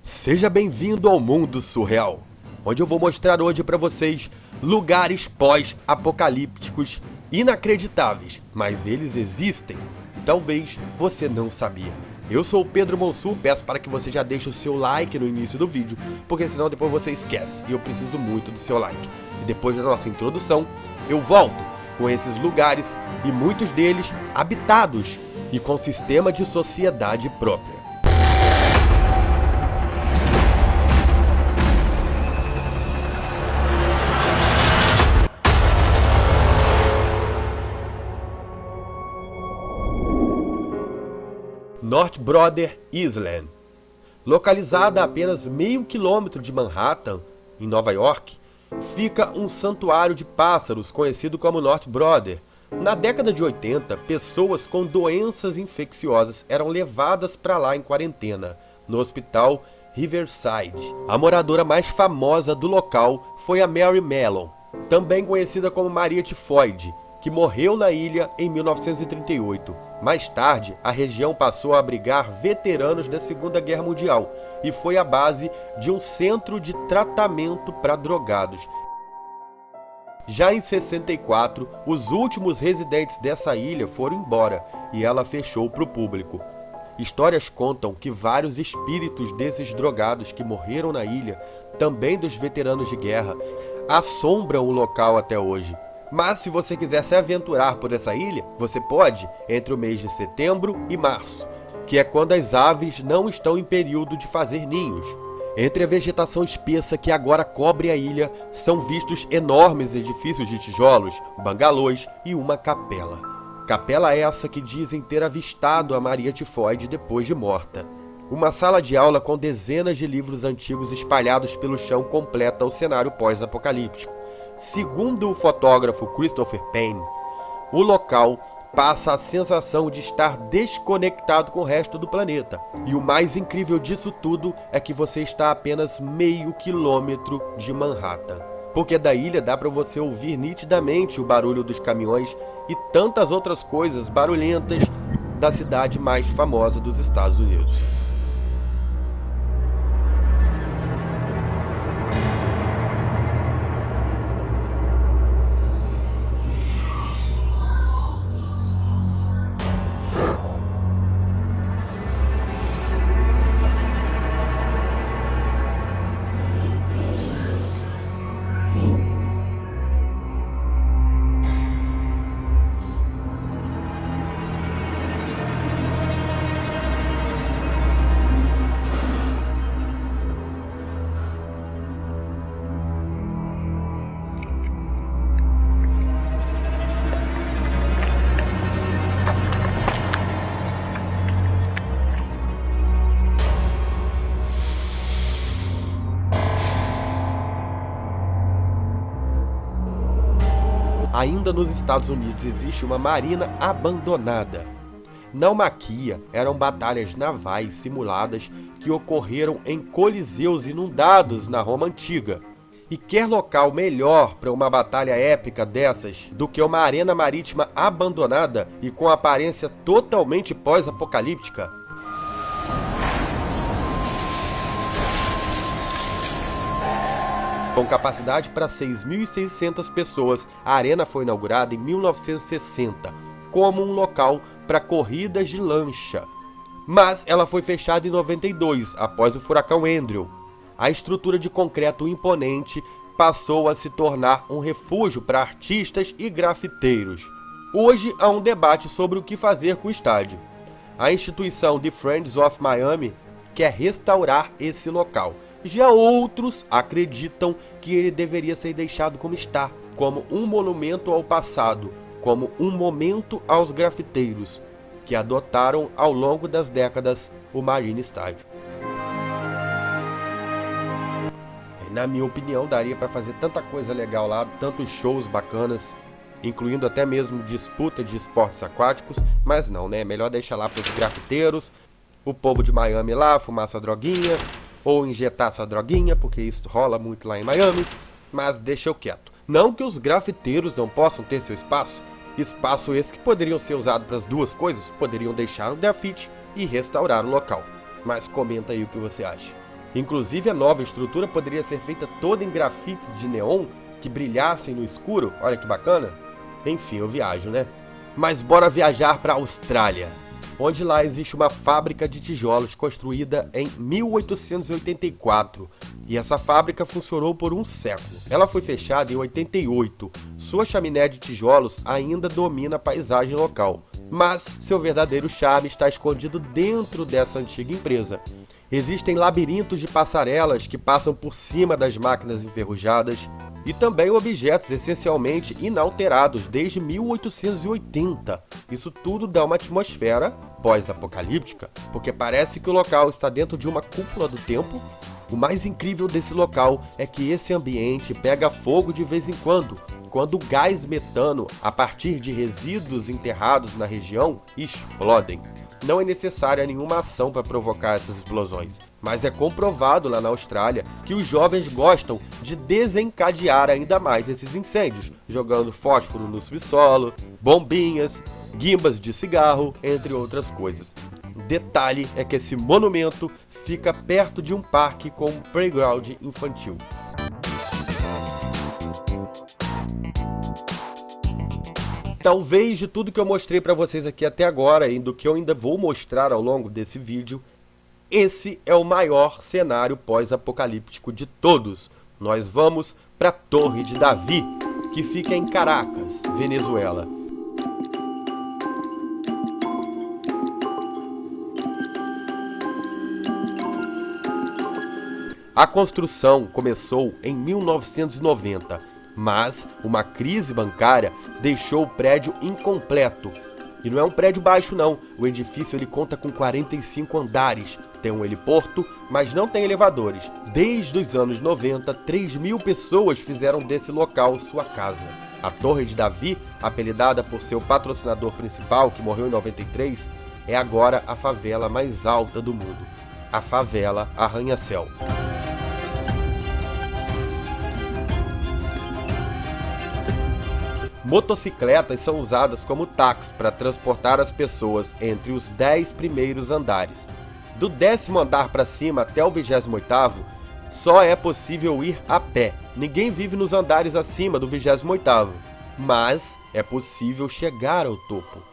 Seja bem-vindo ao mundo surreal, onde eu vou mostrar hoje para vocês lugares pós-apocalípticos inacreditáveis, mas eles existem. Talvez você não sabia. Eu sou o Pedro Monsul, peço para que você já deixe o seu like no início do vídeo, porque senão depois você esquece, e eu preciso muito do seu like. E depois da nossa introdução, eu volto com esses lugares, e muitos deles habitados, e com sistema de sociedade própria. North Brother Island. Localizada a apenas meio quilômetro de Manhattan, em Nova York, fica um santuário de pássaros conhecido como North Brother. Na década de 80, pessoas com doenças infecciosas eram levadas para lá em quarentena, no hospital Riverside. A moradora mais famosa do local foi a Mary Mellon, também conhecida como Maria Tifoide, que morreu na ilha em 1938. Mais tarde, a região passou a abrigar veteranos da Segunda Guerra Mundial e foi a base de um centro de tratamento para drogados. Já em 64, os últimos residentes dessa ilha foram embora e ela fechou para o público. Histórias contam que vários espíritos desses drogados que morreram na ilha, também dos veteranos de guerra, assombram o local até hoje. Mas se você quiser se aventurar por essa ilha, você pode entre o mês de setembro e março, que é quando as aves não estão em período de fazer ninhos. Entre a vegetação espessa que agora cobre a ilha, são vistos enormes edifícios de tijolos, bangalôs e uma capela. Capela essa que dizem ter avistado a Maria Tifoide depois de morta. Uma sala de aula com dezenas de livros antigos espalhados pelo chão completa o cenário pós-apocalíptico. Segundo o fotógrafo Christopher Payne, o local passa a sensação de estar desconectado com o resto do planeta. E o mais incrível disso tudo é que você está a apenas meio quilômetro de Manhattan. Porque da ilha dá para você ouvir nitidamente o barulho dos caminhões e tantas outras coisas barulhentas da cidade mais famosa dos Estados Unidos. Ainda nos Estados Unidos existe uma marina abandonada. Naumaquia eram batalhas navais simuladas que ocorreram em coliseus inundados na Roma Antiga. E quer local melhor para uma batalha épica dessas do que uma arena marítima abandonada e com aparência totalmente pós-apocalíptica? Com capacidade para 6.600 pessoas, a arena foi inaugurada em 1960 como um local para corridas de lancha. Mas ela foi fechada em 92, após o furacão Andrew. A estrutura de concreto imponente passou a se tornar um refúgio para artistas e grafiteiros. Hoje há um debate sobre o que fazer com o estádio. A instituição The Friends of Miami quer restaurar esse local. Já outros acreditam que ele deveria ser deixado como está, como um monumento ao passado, como um momento aos grafiteiros, que adotaram ao longo das décadas o Marine Stadium. Na minha opinião, daria para fazer tanta coisa legal lá, tantos shows bacanas, incluindo até mesmo disputa de esportes aquáticos, mas não, né? Melhor deixar lá para os grafiteiros, o povo de Miami lá, fumar sua droguinha, ou injetar sua droguinha, porque isso rola muito lá em Miami, mas deixa eu quieto. Não que os grafiteiros não possam ter seu espaço, espaço esse que poderiam ser usados para as duas coisas, poderiam deixar o grafite e restaurar o local. Mas comenta aí o que você acha. Inclusive, a nova estrutura poderia ser feita toda em grafites de neon que brilhassem no escuro. Olha que bacana. Enfim, eu viajo, né? Mas bora viajar para a Austrália, onde lá existe uma fábrica de tijolos construída em 1884. E essa fábrica funcionou por um século. Ela foi fechada em 88. Sua chaminé de tijolos ainda domina a paisagem local. Mas seu verdadeiro charme está escondido dentro dessa antiga empresa. Existem labirintos de passarelas que passam por cima das máquinas enferrujadas e também objetos essencialmente inalterados desde 1880. Isso tudo dá uma atmosfera pós-apocalíptica, porque parece que o local está dentro de uma cúpula do tempo. O mais incrível desse local é que esse ambiente pega fogo de vez em quando o gás metano, a partir de resíduos enterrados na região, explodem. Não é necessária nenhuma ação para provocar essas explosões, mas é comprovado lá na Austrália que os jovens gostam de desencadear ainda mais esses incêndios, jogando fósforo no subsolo, bombinhas, guimbas de cigarro, entre outras coisas. O detalhe é que esse monumento fica perto de um parque com um playground infantil. Talvez de tudo que eu mostrei para vocês aqui até agora e do que eu ainda vou mostrar ao longo desse vídeo, esse é o maior cenário pós-apocalíptico de todos. Nós vamos para a Torre de Davi, que fica em Caracas, Venezuela. A construção começou em 1990. Mas uma crise bancária deixou o prédio incompleto. E não é um prédio baixo não, o edifício ele conta com 45 andares, tem um heliporto, mas não tem elevadores. Desde os anos 90, 3.000 pessoas fizeram desse local sua casa. A Torre de Davi, apelidada por seu patrocinador principal, que morreu em 93, é agora a favela mais alta do mundo, a favela Arranha-Céu. Motocicletas são usadas como táxi para transportar as pessoas entre os 10 primeiros andares. Do 10º andar para cima até o 28º, só é possível ir a pé. Ninguém vive nos andares acima do 28º, mas é possível chegar ao topo.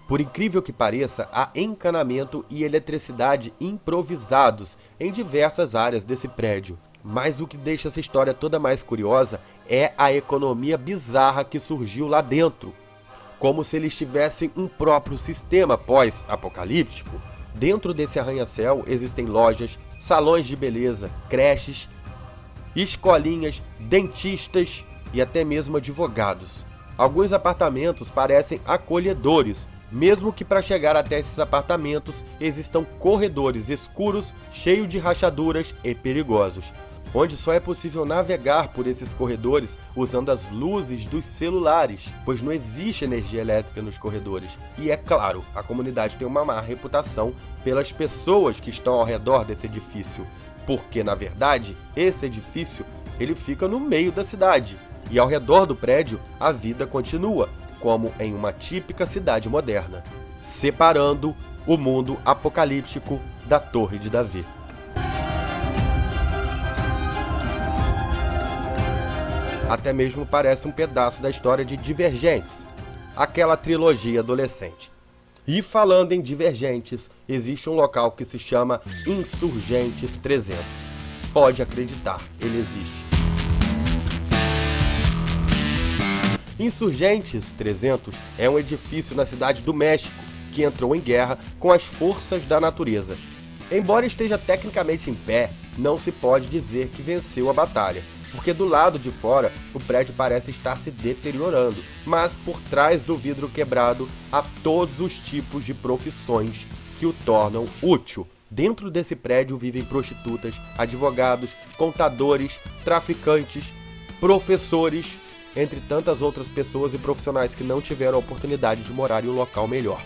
Por incrível que pareça, há encanamento e eletricidade improvisados em diversas áreas desse prédio. Mas o que deixa essa história toda mais curiosa é a economia bizarra que surgiu lá dentro. Como se eles tivessem um próprio sistema pós-apocalíptico. Dentro desse arranha-céu existem lojas, salões de beleza, creches, escolinhas, dentistas e até mesmo advogados. Alguns apartamentos parecem acolhedores, mesmo que para chegar até esses apartamentos existam corredores escuros, cheios de rachaduras e perigosos, onde só é possível navegar por esses corredores usando as luzes dos celulares, pois não existe energia elétrica nos corredores. E é claro, a comunidade tem uma má reputação pelas pessoas que estão ao redor desse edifício, porque na verdade esse edifício ele fica no meio da cidade, e ao redor do prédio a vida continua, como em uma típica cidade moderna, separando o mundo apocalíptico da Torre de Davi. Até mesmo parece um pedaço da história de Divergentes, aquela trilogia adolescente. E falando em Divergentes, existe um local que se chama Insurgentes 300. Pode acreditar, ele existe. Insurgentes 300 é um edifício na cidade do México que entrou em guerra com as forças da natureza. Embora esteja tecnicamente em pé, não se pode dizer que venceu a batalha, porque do lado de fora o prédio parece estar se deteriorando, mas por trás do vidro quebrado há todos os tipos de profissões que o tornam útil. Dentro desse prédio vivem prostitutas, advogados, contadores, traficantes, professores, entre tantas outras pessoas e profissionais que não tiveram a oportunidade de morar em um local melhor.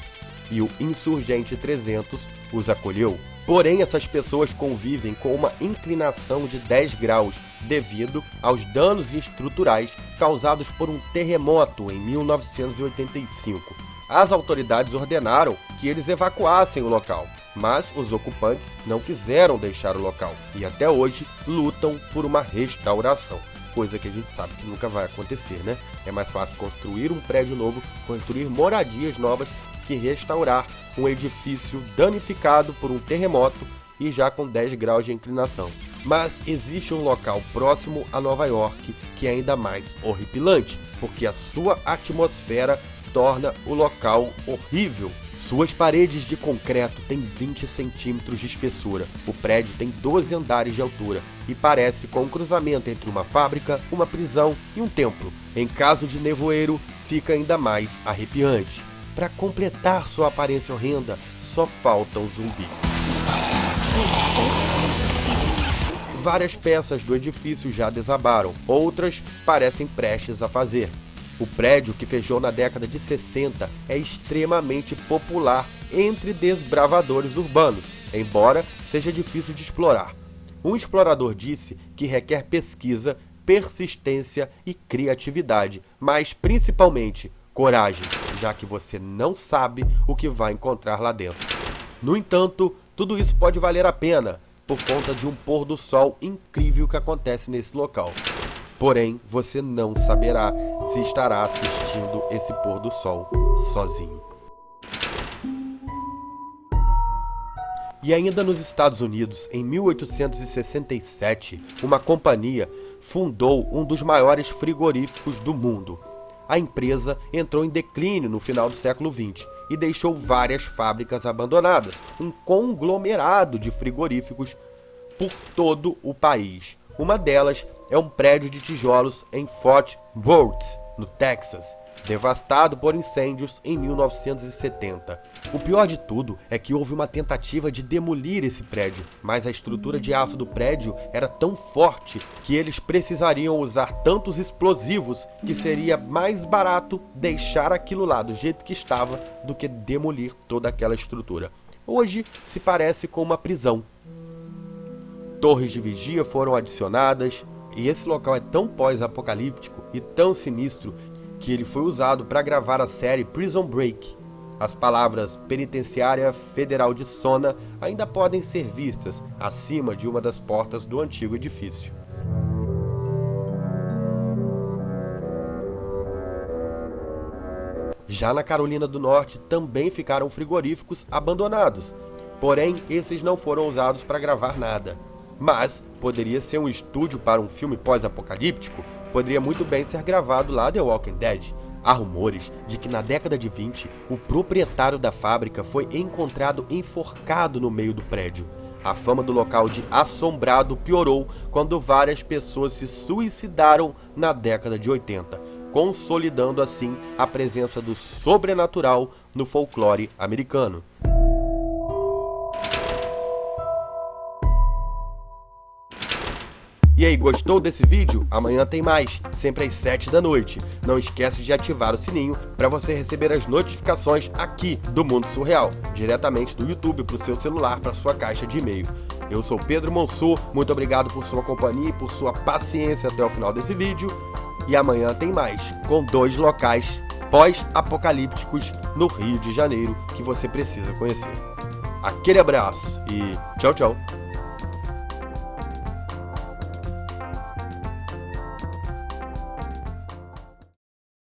E o Insurgente 300 os acolheu. Porém, essas pessoas convivem com uma inclinação de 10 graus devido aos danos estruturais causados por um terremoto em 1985. As autoridades ordenaram que eles evacuassem o local, mas os ocupantes não quiseram deixar o local e até hoje lutam por uma restauração, coisa que a gente sabe que nunca vai acontecer, né? É mais fácil construir um prédio novo, construir moradias novas, que restaurar um edifício danificado por um terremoto e já com 10 graus de inclinação. Mas existe um local próximo a Nova York que é ainda mais horripilante, porque a sua atmosfera torna o local horrível. Suas paredes de concreto têm 20 centímetros de espessura, o prédio tem 12 andares de altura e parece com um cruzamento entre uma fábrica, uma prisão e um templo. Em caso de nevoeiro, fica ainda mais arrepiante. Para completar sua aparência horrenda, só faltam zumbis. Várias peças do edifício já desabaram, outras parecem prestes a fazer. O prédio, que fechou na década de 60, é extremamente popular entre desbravadores urbanos, embora seja difícil de explorar. Um explorador disse que requer pesquisa, persistência e criatividade, mas principalmente coragem, já que você não sabe o que vai encontrar lá dentro. No entanto, tudo isso pode valer a pena, por conta de um pôr do sol incrível que acontece nesse local. Porém, você não saberá se estará assistindo esse pôr do sol sozinho. E ainda nos Estados Unidos, em 1867, uma companhia fundou um dos maiores frigoríficos do mundo. A empresa entrou em declínio no final do século XX e deixou várias fábricas abandonadas, um conglomerado de frigoríficos por todo o país. Uma delas é um prédio de tijolos em Fort Worth, no Texas, devastado por incêndios em 1970. O pior de tudo é que houve uma tentativa de demolir esse prédio, mas a estrutura de aço do prédio era tão forte que eles precisariam usar tantos explosivos que seria mais barato deixar aquilo lá do jeito que estava do que demolir toda aquela estrutura. Hoje se parece com uma prisão. Torres de vigia foram adicionadas, e esse local é tão pós-apocalíptico e tão sinistro que ele foi usado para gravar a série Prison Break. As palavras Penitenciária Federal de Sona ainda podem ser vistas acima de uma das portas do antigo edifício. Já na Carolina do Norte também ficaram frigoríficos abandonados, porém esses não foram usados para gravar nada. Mas poderia ser um estúdio para um filme pós-apocalíptico, poderia muito bem ser gravado lá The Walking Dead. Há rumores de que na década de 20, o proprietário da fábrica foi encontrado enforcado no meio do prédio. A fama do local de assombrado piorou quando várias pessoas se suicidaram na década de 80, consolidando assim a presença do sobrenatural no folclore americano. E aí, gostou desse vídeo? Amanhã tem mais, sempre às 7 da noite. Não esquece de ativar o sininho para você receber as notificações aqui do Mundo Surreal, diretamente do YouTube para o seu celular, para sua caixa de e-mail. Eu sou Pedro Monsur, muito obrigado por sua companhia e por sua paciência até o final desse vídeo. E amanhã tem mais, com 2 locais pós-apocalípticos no Rio de Janeiro que você precisa conhecer. Aquele abraço e tchau, tchau!